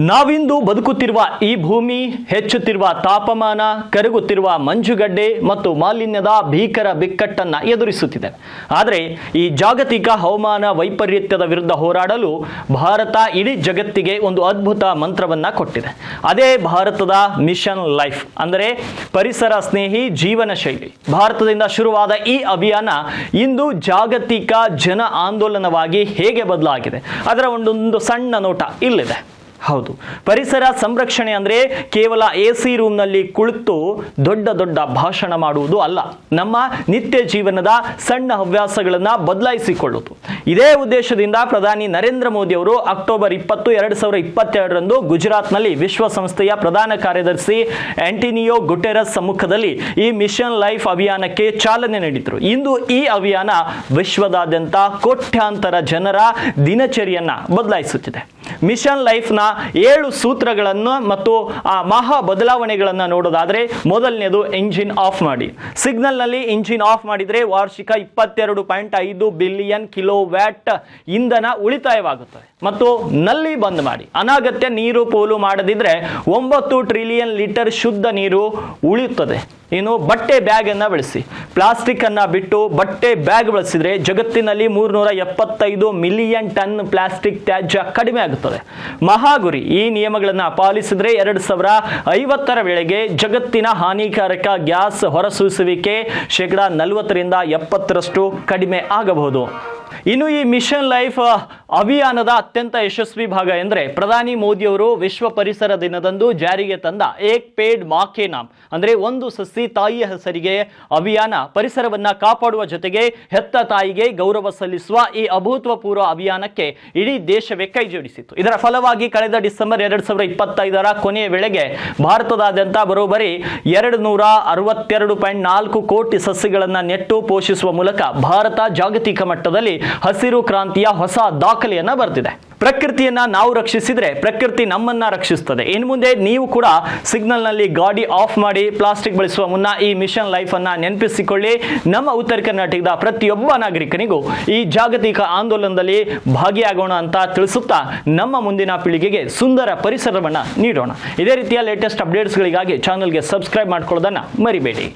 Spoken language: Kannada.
ನಾವಿಂದು ಬದುಕುತ್ತಿರುವ ಈ ಭೂಮಿ ಹೆಚ್ಚುತ್ತಿರುವ ತಾಪಮಾನ, ಕರಗುತ್ತಿರುವ ಮಂಜುಗಡ್ಡೆ ಮತ್ತು ಮಾಲಿನ್ಯದ ಭೀಕರ ಬಿಕ್ಕಟ್ಟನ್ನು ಎದುರಿಸುತ್ತಿದೆ. ಆದರೆ ಈ ಜಾಗತಿಕ ಹವಾಮಾನ ವೈಪರೀತ್ಯದ ವಿರುದ್ಧ ಹೋರಾಡಲು ಭಾರತ ಇಡೀ ಜಗತ್ತಿಗೆ ಒಂದು ಅದ್ಭುತ ಮಂತ್ರವನ್ನ ಕೊಟ್ಟಿದೆ. ಅದೇ ಭಾರತದ ಮಿಷನ್ ಲೈಫ್, ಅಂದರೆ ಪರಿಸರ ಸ್ನೇಹಿ ಜೀವನ ಶೈಲಿ. ಭಾರತದಿಂದ ಶುರುವಾದ ಈ ಅಭಿಯಾನ ಇಂದು ಜಾಗತಿಕ ಜನ ಆಂದೋಲನವಾಗಿ ಹೇಗೆ ಬದಲಾಗಿದೆ, ಅದರ ಒಂದೊಂದು ಸಣ್ಣ ನೋಟ ಇಲ್ಲಿದೆ. ಹೌದು, ಪರಿಸರ ಸಂರಕ್ಷಣೆ ಅಂದರೆ ಕೇವಲ AC ರೂಮ್ನಲ್ಲಿ ಕುಳಿತು ದೊಡ್ಡ ದೊಡ್ಡ ಭಾಷಣ ಮಾಡುವುದು ಅಲ್ಲ, ನಮ್ಮ ನಿತ್ಯ ಜೀವನದ ಸಣ್ಣ ಹವ್ಯಾಸಗಳನ್ನು ಬದಲಾಯಿಸಿಕೊಳ್ಳುವುದು. ಇದೇ ಉದ್ದೇಶದಿಂದ ಪ್ರಧಾನಿ ನರೇಂದ್ರ ಮೋದಿ ಅವರು ಅಕ್ಟೋಬರ್ 20, 2022ರಂದು ಗುಜರಾತ್ನಲ್ಲಿ ವಿಶ್ವಸಂಸ್ಥೆಯ ಪ್ರಧಾನ ಕಾರ್ಯದರ್ಶಿ ಆಂಟೋನಿಯೋ ಗುಟೆರಸ್ ಸಮ್ಮುಖದಲ್ಲಿ ಈ ಮಿಷನ್ ಲೈಫ್ ಅಭಿಯಾನಕ್ಕೆ ಚಾಲನೆ ನೀಡಿದರು. ಇಂದು ಈ ಅಭಿಯಾನ ವಿಶ್ವದಾದ್ಯಂತ ಕೋಟ್ಯಾಂತರ ಜನರ ದಿನಚರಿಯನ್ನ ಬದಲಾಯಿಸುತ್ತಿದೆ. ಮಿಷನ್ ಲೈಫ್ನ 7 ಸೂತ್ರಗಳನ್ನು ಮತ್ತು ಆ ಮಹಾ ಬದಲಾವಣೆಗಳನ್ನು ನೋಡೋದಾದ್ರೆ, ಮೊದಲನೇದು ಇಂಜಿನ್ ಆಫ್ ಮಾಡಿ. ಸಿಗ್ನಲ್ನಲ್ಲಿ ಇಂಜಿನ್ ಆಫ್ ಮಾಡಿದರೆ ವಾರ್ಷಿಕ 22.5 ಬಿಲಿಯನ್ ಕಿಲೋವ್ಯಾಟ್ ಇಂಧನ ಉಳಿತಾಯವಾಗುತ್ತದೆ. ಮತ್ತು ನಲ್ಲಿ ಬಂದ್ ಮಾಡಿ. ಅನಗತ್ಯ ನೀರು ಪೋಲು ಮಾಡದಿದ್ರೆ 9 ಟ್ರಿಲಿಯನ್ ಲೀಟರ್ ಶುದ್ಧ ನೀರು ಉಳಿಯುತ್ತದೆ. ಇನ್ನು ಬಟ್ಟೆ ಬ್ಯಾಗ್ ಅನ್ನ ಬಳಸಿ. ಪ್ಲಾಸ್ಟಿಕ್ ಅನ್ನ ಬಿಟ್ಟು ಬಟ್ಟೆ ಬ್ಯಾಗ್ ಬಳಸಿದ್ರೆ ಜಗತ್ತಿನಲ್ಲಿ 375 ಮಿಲಿಯನ್ ಟನ್ ಪ್ಲಾಸ್ಟಿಕ್ ತ್ಯಾಜ್ಯ ಕಡಿಮೆ ಆಗುತ್ತದೆ. ಮಹಾಗುರಿ. ಈ ನಿಯಮಗಳನ್ನು ಪಾಲಿಸಿದ್ರೆ 2050ರ ವೇಳೆಗೆ ಜಗತ್ತಿನ ಹಾನಿಕಾರಕ ಗ್ಯಾಸ್ ಹೊರಸೂಸುವಿಕೆ 40% ಕಡಿಮೆ ಆಗಬಹುದು. ಇನ್ನು ಈ ಮಿಷನ್ ಲೈಫ್ ಅಭಿಯಾನದ ಅತ್ಯಂತ ಯಶಸ್ವಿ ಭಾಗ ಎಂದರೆ, ಪ್ರಧಾನಿ ಮೋದಿಯವರು ವಿಶ್ವ ಪರಿಸರ ದಿನದಂದು ಜಾರಿಗೆ ತಂದ ಏಕ್ ಪೇಡ್ ಮಾ ಕೆ ನಾಮ್, ಅಂದರೆ ಒಂದು ಸಸಿ ತಾಯಿಯ ಹೆಸರಿಗೆ ಅಭಿಯಾನ ಪರಿಸರವನ್ನ ಕಾಪಾಡುವ ಜೊತೆಗೆ ಹೆತ್ತ ತಾಯಿಗೆ ಗೌರವ ಸಲ್ಲಿಸುವ ಈ ಅಭೂತಪೂರ್ವ ಅಭಿಯಾನಕ್ಕೆ ಇಡೀ ದೇಶವೇ ಕೈ ಜೋಡಿಸಿತು. ಇದರ ಫಲವಾಗಿ ಕಳೆದ ಡಿಸೆಂಬರ್ 2025ರ ಕೊನೆಯ ವೇಳೆಗೆ ಭಾರತದಾದ್ಯಂತ ಬರೋಬ್ಬರಿ 262.4 ಕೋಟಿ ಸಸಿಗಳನ್ನು ನೆಟ್ಟು ಪೋಷಿಸುವ ಮೂಲಕ ಭಾರತ ಜಾಗತಿಕ ಮಟ್ಟದಲ್ಲಿ ಹಸಿರು ಕ್ರಾಂತಿಯ ಹೊಸ ದಾಖಲೆಯನ್ನ ಬರೆದಿದೆ. ಪ್ರಕೃತಿಯನ್ನ ನಾವು ರಕ್ಷಿಸಿದ್ರೆ ಪ್ರಕೃತಿ ನಮ್ಮನ್ನ ರಕ್ಷಿಸುತ್ತದೆ. ಇನ್ನು ಮುಂದೆ ನೀವು ಕೂಡ ಸಿಗ್ನಲ್ ನಲ್ಲಿ ಗಾಡಿ ಆಫ್ ಮಾಡಿ, ಪ್ಲಾಸ್ಟಿಕ್ ಬಳಸುವ ಮುನ್ನ ಈ ಮಿಷನ್ ಲೈಫ್ ಅನ್ನ ನೆನಪಿಸಿಕೊಳ್ಳಿ. ನಮ್ಮ ಉತ್ತರ ಕರ್ನಾಟಕದ ಪ್ರತಿಯೊಬ್ಬ ನಾಗರಿಕನಿಗೂ ಈ ಜಾಗತಿಕ ಆಂದೋಲನದಲ್ಲಿ ಭಾಗಿಯಾಗೋಣ ಅಂತ ತಿಳಿಸುತ್ತಾ ನಮ್ಮ ಮುಂದಿನ ಪೀಳಿಗೆಗೆ ಸುಂದರ ಪರಿಸರವನ್ನ ನೀಡೋಣ. ಇದೇ ರೀತಿಯ ಲೇಟೆಸ್ಟ್ ಅಪ್ಡೇಟ್ಸ್ಗಳಿಗಾಗಿ ಚಾನಲ್ಗೆ ಸಬ್ಸ್ಕ್ರೈಬ್ ಮಾಡ್ಕೊಳ್ಳೋದನ್ನ ಮರಿಬೇಡಿ.